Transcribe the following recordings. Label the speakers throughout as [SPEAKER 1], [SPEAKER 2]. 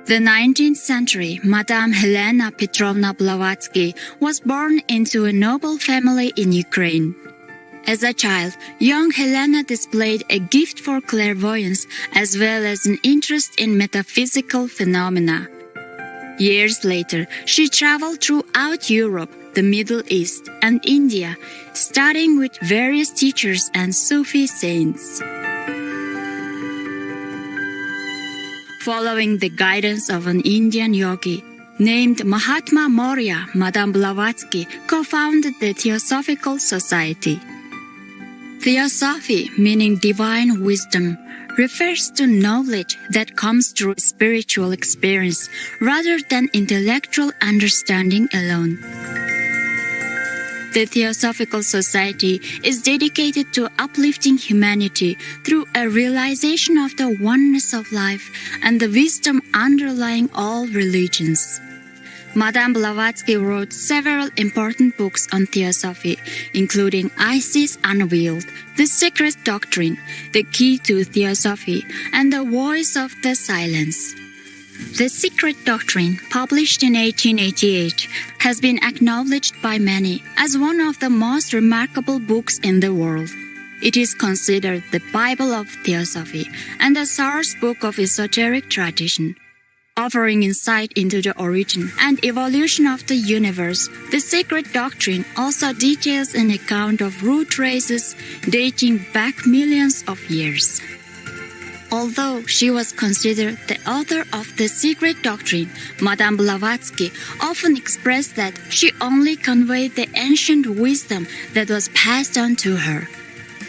[SPEAKER 1] The 19th century Madame Helena Petrovna Blavatsky was born into a noble family in Ukraine. As a child, young Helena displayed a gift for clairvoyance as well as an interest in metaphysical phenomena. Years later, she traveled throughout Europe, the Middle East, and India, studying with various teachers and Sufi saints. Following the guidance of an Indian yogi named Mahatma Maurya, Madame Blavatsky co-founded the Theosophical Society. Theosophy, meaning divine wisdom, refers to knowledge that comes through spiritual experience rather than intellectual understanding alone. The Theosophical Society is dedicated to uplifting humanity through a realization of the oneness of life and the wisdom underlying all religions. Madame Blavatsky wrote several important books on Theosophy, including Isis Unveiled, The Secret Doctrine, The Key to Theosophy, and The Voice of the Silence. The Secret Doctrine, published in 1888, has been acknowledged by many as one of the most remarkable books in the world. It is considered the Bible of Theosophy and a source book of esoteric tradition. Offering insight into the origin and evolution of the universe, the Secret Doctrine also details an account of root races dating back millions of years. Although she was considered the author of the Secret Doctrine, Madame Blavatsky often expressed that she only conveyed the ancient wisdom that was passed on to her.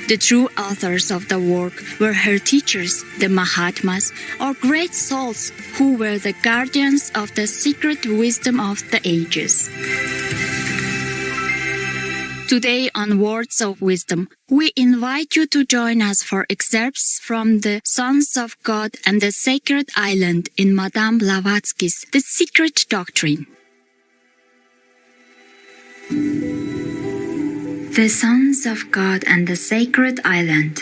[SPEAKER 1] The true authors of the work were her teachers, the Mahatmas, or great souls who were the guardians of the secret wisdom of the ages. Today on Words of Wisdom, we invite you to join us for excerpts from the Sons of God and the Sacred Island in Madame Blavatsky's The Secret Doctrine. The Sons of God and the Sacred Island.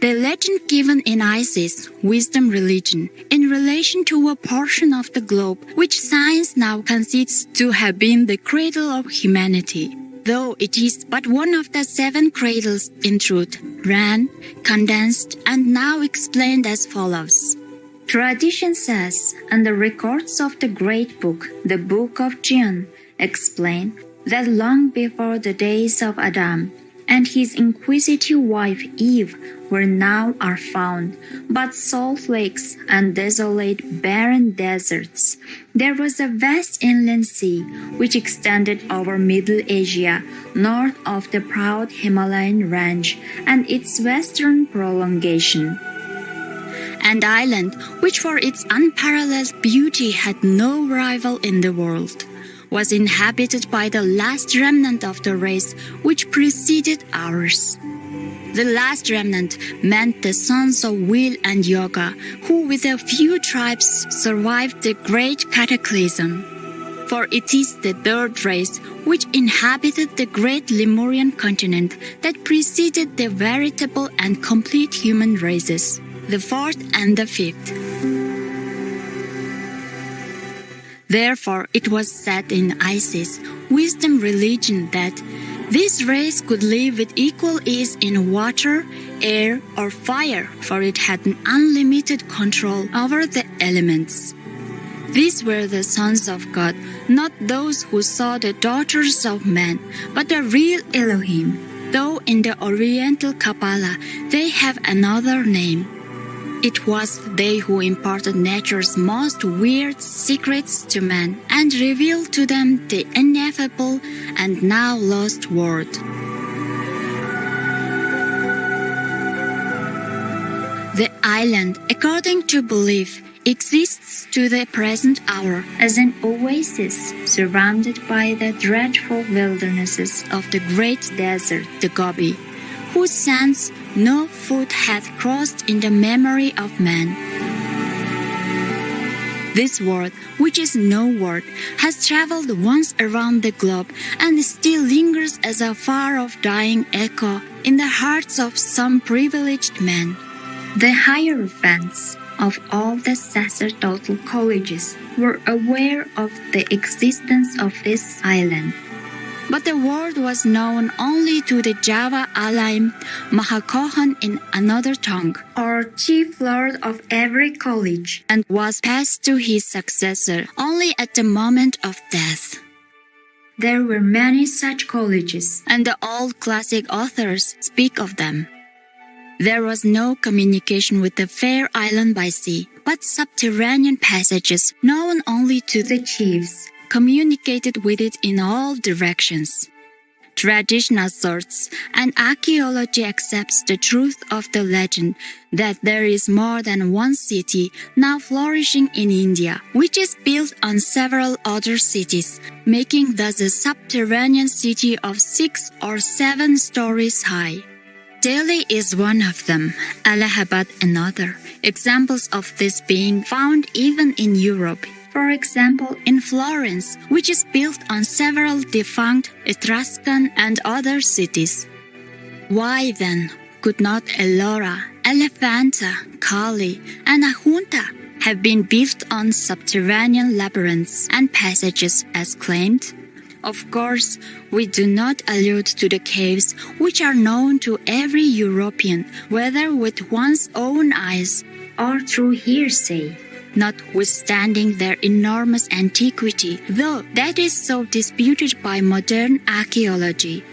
[SPEAKER 1] The legend given in Isis, wisdom religion, in relation to a portion of the globe which science now concedes to have been the cradle of humanity, though it is but one of the 7 cradles in truth, ran, condensed, and now explained as follows. Tradition says, and the records of the great book, the Book of John, explain that long before the days of Adam and his inquisitive wife Eve where now are found but salt lakes and desolate barren deserts, there was a vast inland sea which extended over Middle Asia, north of the proud Himalayan range and its western prolongation. An island which for its unparalleled beauty had no rival in the world, was inhabited by the last remnant of the race which preceded ours. The last remnant meant the sons of will and yoga, who with a few tribes survived the great cataclysm. For it is the third race which inhabited the great Lemurian continent that preceded the veritable and complete human races, the fourth and the fifth. Therefore, it was said in Isis, wisdom religion, that this race could live with equal ease in water, air, or fire, for it had an unlimited control over the elements. These were the sons of God, not those who saw the daughters of men, but the real Elohim, though in the Oriental Kabbalah they have another name. It was they who imparted nature's most weird secrets to man and revealed to them the ineffable and now lost word. The island, according to belief, exists to the present hour as an oasis surrounded by the dreadful wildernesses of the great desert, the Gobi, whose sands no foot hath crossed in the memory of man. This word, which is no word, has traveled once around the globe and still lingers as a far-off dying echo in the hearts of some privileged men. The hierophants of all the sacerdotal colleges were aware of the existence of this island. But the word was known only to the Java Alim Mahakohan in another tongue, or chief lord of every college, and was passed to his successor only at the moment of death. There were many such colleges, and the old classic authors speak of them. There was no communication with the fair island by sea, but subterranean passages known only to the chiefs communicated with it in all directions. Tradition asserts, and archaeology accepts the truth of the legend that there is more than one city now flourishing in India, which is built on several other cities, making thus a subterranean city of 6 or 7 stories high. Delhi is one of them, Allahabad another, examples of this being found even in Europe. For example, in Florence, which is built on several defunct Etruscan and other cities. Why then could not Ellora, Elephanta, Kali, and Ahunta have been built on subterranean labyrinths and passages as claimed? Of course, we do not allude to the caves which are known to every European, whether with one's own eyes or through hearsay. Notwithstanding their enormous antiquity, though that is so disputed by modern archaeology.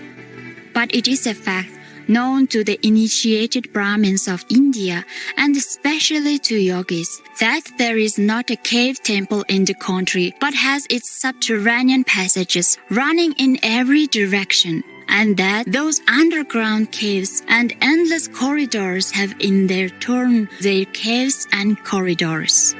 [SPEAKER 1] But it is a fact known to the initiated Brahmins of India, and especially to yogis, that there is not a cave temple in the country, but has its subterranean passages running in every direction, and that those underground caves and endless corridors have in their turn their caves and corridors.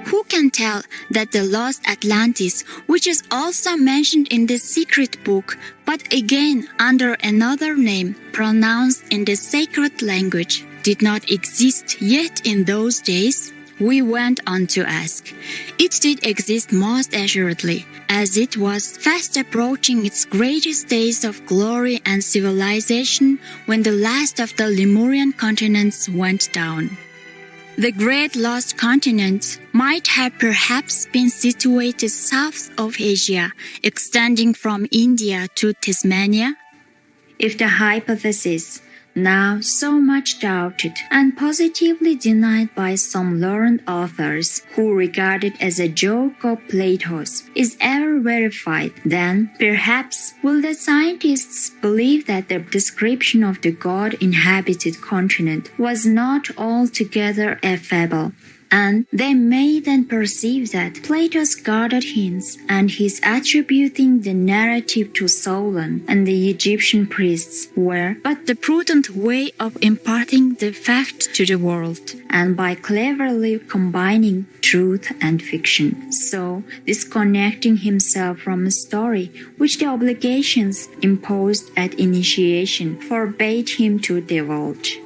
[SPEAKER 1] Who can tell that the lost Atlantis, which is also mentioned in the secret book, but again under another name pronounced in the sacred language, did not exist yet in those days? We went on to ask. It did exist most assuredly, as it was fast approaching its greatest days of glory and civilization when the last of the Lemurian continents went down. The great lost continent might have perhaps been situated south of Asia, extending from India to Tasmania. If the hypothesis, now so much doubted and positively denied by some learned authors who regard it as a joke of Plato's, is ever verified, then perhaps will the scientists believe that the description of the God-inhabited continent was not altogether a fable. And they may then perceive that Plato's guarded hints and his attributing the narrative to Solon and the Egyptian priests were but the prudent way of imparting the fact to the world, and by cleverly combining truth and fiction, so disconnecting himself from a story which the obligations imposed at initiation forbade him to divulge.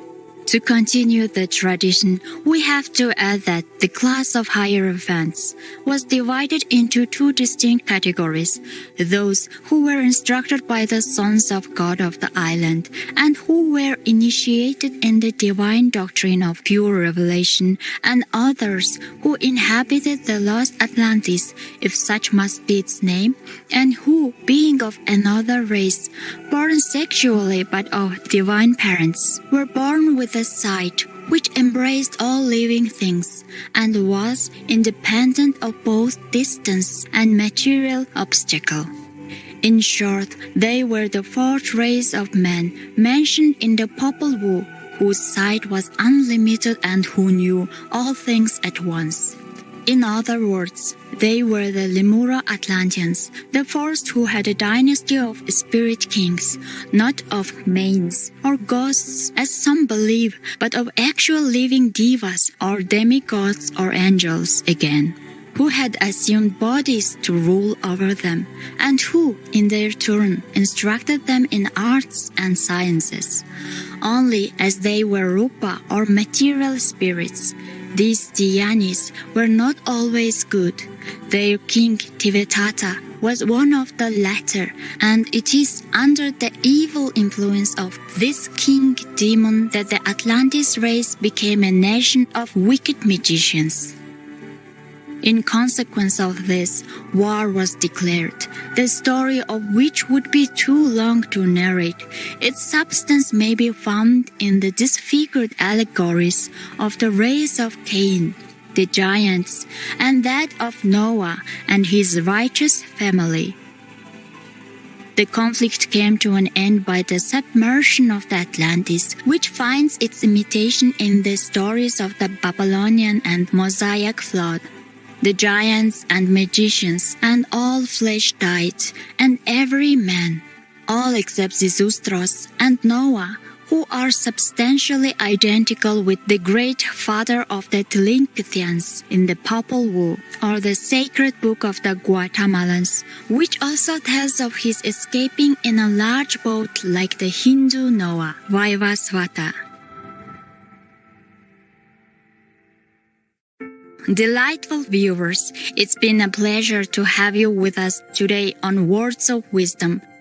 [SPEAKER 1] To continue the tradition, we have to add that the class of hierophants was divided into 2 distinct categories: those who were instructed by the sons of God of the island and who were initiated in the divine doctrine of pure revelation, and others who inhabited the lost Atlantis, if such must be its name, and who, being of another race, born sexually but of divine parents, were born with a sight which embraced all living things and was independent of both distance and material obstacle. In short, they were the 4th race of men mentioned in the Popol Vuh, whose sight was unlimited and who knew all things at once. In other words, they were the Lemura Atlanteans, the first who had a dynasty of spirit kings, not of manes or ghosts as some believe, but of actual living devas or demigods or angels again, who had assumed bodies to rule over them, and who, in their turn, instructed them in arts and sciences. Only as they were rupa or material spirits, these Dhyanis were not always good. Their king Tivetata was one of the latter, and it is under the evil influence of this king demon that the Atlantis race became a nation of wicked magicians. In consequence of this, war was declared, the story of which would be too long to narrate. Its substance may be found in the disfigured allegories of the race of Cain, the giants, and that of Noah and his righteous family. The conflict came to an end by the submersion of the Atlantis, which finds its imitation in the stories of the Babylonian and Mosaic flood. The giants and magicians and all flesh died, and every man, all except Xisutros and Noah, who are substantially identical with the great father of the Tlingithians in the Popol Vuh, or the sacred book of the Guatemalans, which also tells of his escaping in a large boat like the Hindu Noah, Vaivasvata. Delightful viewers, it's been a pleasure to have you with us today on Words of Wisdom.